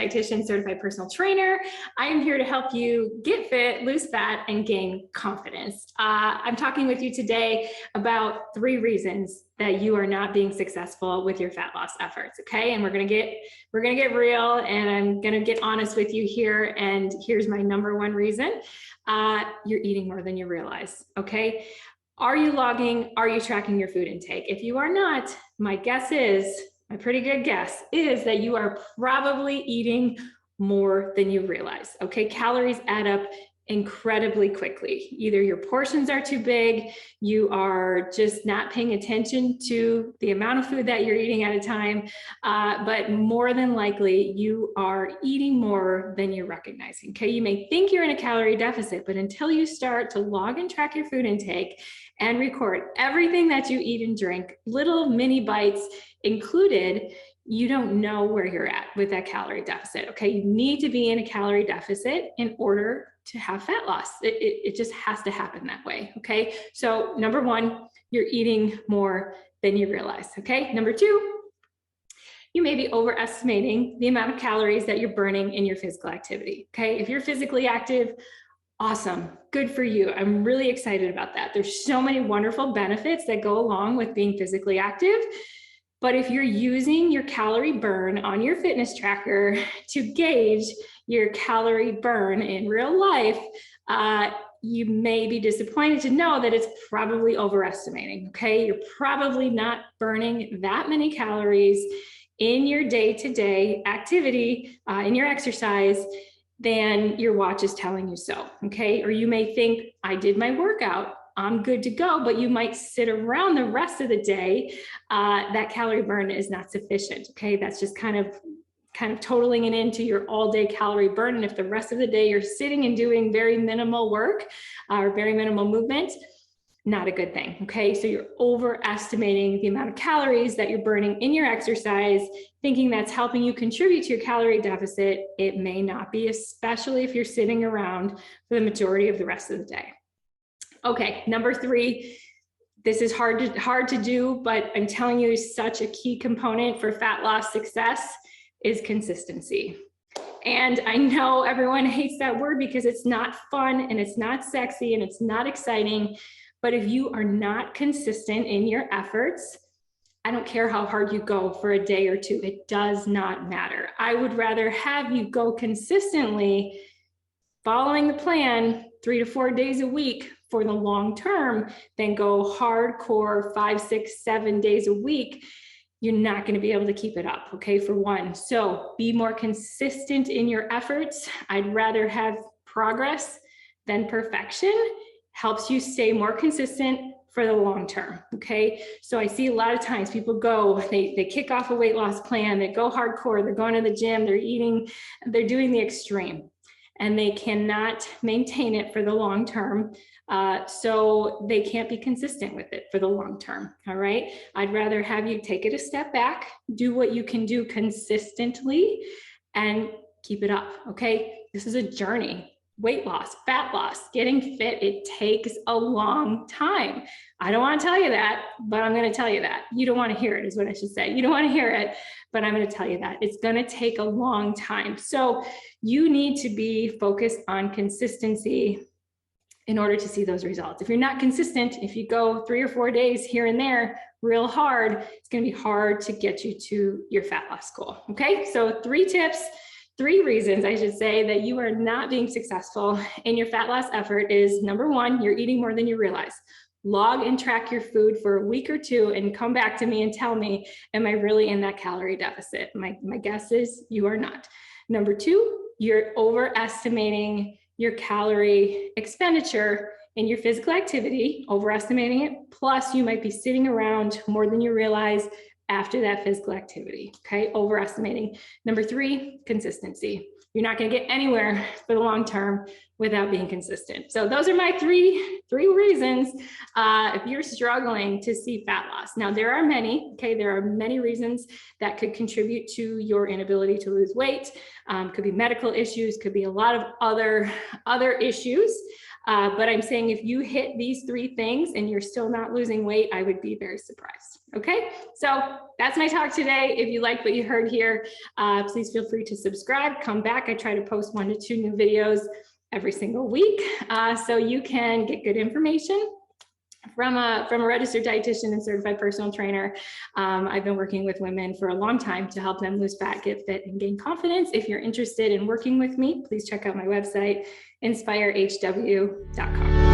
dietitian, certified personal trainer. I am here to help you get fit, lose fat, and gain confidence. I'm talking with you today about 3 reasons that you are not being successful with your fat loss efforts. Okay, and we're gonna get real, and I'm gonna get honest with you here. And here's my number 1 reason: you're eating more than you realize. Okay. Are you logging? Are you tracking your food intake? If you are not, my pretty good guess is that you are probably eating more than you realize. Okay, calories add up incredibly quickly. Either your portions are too big, you are just not paying attention to the amount of food that you're eating at a time, but more than likely you are eating more than you're recognizing. Okay, you may think you're in a calorie deficit, but until you start to log and track your food intake and record everything that you eat and drink, little mini bites included, you don't know where you're at with that calorie deficit. Okay, you need to be in a calorie deficit in order to have fat loss. It just has to happen that way. Okay, so number 1, you're eating more than you realize. Okay, number 2, you may be overestimating the amount of calories that you're burning in your physical activity. Okay, if you're physically active, awesome, good for you. I'm really excited about that. There's so many wonderful benefits that go along with being physically active. But if you're using your calorie burn on your fitness tracker to gauge your calorie burn in real life, you may be disappointed to know that it's probably overestimating. Okay, you're probably not burning that many calories in your day-to-day activity, in your exercise, than your watch is telling you so. Okay, or you may think, I did my workout, I'm good to go, but you might sit around the rest of the day. That calorie burn is not sufficient. Okay, that's just kind of totaling it into your all-day calorie burn. And if the rest of the day you're sitting and doing very minimal work or very minimal movement, not a good thing. Okay, so you're overestimating the amount of calories that you're burning in your exercise, thinking that's helping you contribute to your calorie deficit. It may not be, especially if you're sitting around for the majority of the rest of the day. Okay, number 3, this is hard to do, but I'm telling you, such a key component for fat loss success is consistency. And I know everyone hates that word because it's not fun and it's not sexy and it's not exciting. But if you are not consistent in your efforts, I don't care how hard you go for a day or 2, it does not matter. I would rather have you go consistently following the plan 3 to 4 days a week for the long term than go hardcore 5, 6, 7 days a week. You're not going to be able to keep it up, okay, for one. So be more consistent in your efforts. I'd rather have progress than perfection. Helps you stay more consistent for the long term, okay? So I see a lot of times people go, they kick off a weight loss plan, they go hardcore, they're going to the gym, they're eating, they're doing the extreme, and they cannot maintain it for the long term. So they can't be consistent with it for the long term, all right? I'd rather have you take it a step back, do what you can do consistently, and keep it up, okay? This is a journey. Weight loss, fat loss, getting fit, it takes a long time. I don't want to tell you that, but I'm going to tell you that. You don't want to hear it, is what I should say. You don't want to hear it, but I'm going to tell you that. It's going to take a long time. So you need to be focused on consistency in order to see those results. If you're not consistent, if you go 3 or 4 days here and there real hard, it's going to be hard to get you to your fat loss goal. Okay, so 3 reasons I should say that you are not being successful in your fat loss effort is: number 1, you're eating more than you realize. Log and track your food for a week or 2 and come back to me and tell me, am I really in that calorie deficit? My guess is you are not. Number 2, you're overestimating your calorie expenditure in your physical activity, overestimating it. Plus, you might be sitting around more than you realize after that physical activity, okay? Overestimating. Number 3, consistency. You're not gonna get anywhere for the long term without being consistent. So those are my three reasons if you're struggling to see fat loss. Now, there are many, okay? There are many reasons that could contribute to your inability to lose weight. Could be medical issues, could be a lot of other issues. But I'm saying if you hit these 3 things and you're still not losing weight, I would be very surprised. Okay, so that's my talk today. If you like what you heard here, please feel free to subscribe, come back. I try to post 1 to 2 new videos every single week, so you can get good information from a registered dietitian and certified personal trainer. I've been working with women for a long time to help them lose fat, get fit, and gain confidence. If you're interested in working with me, please check out my website, inspirehw.com.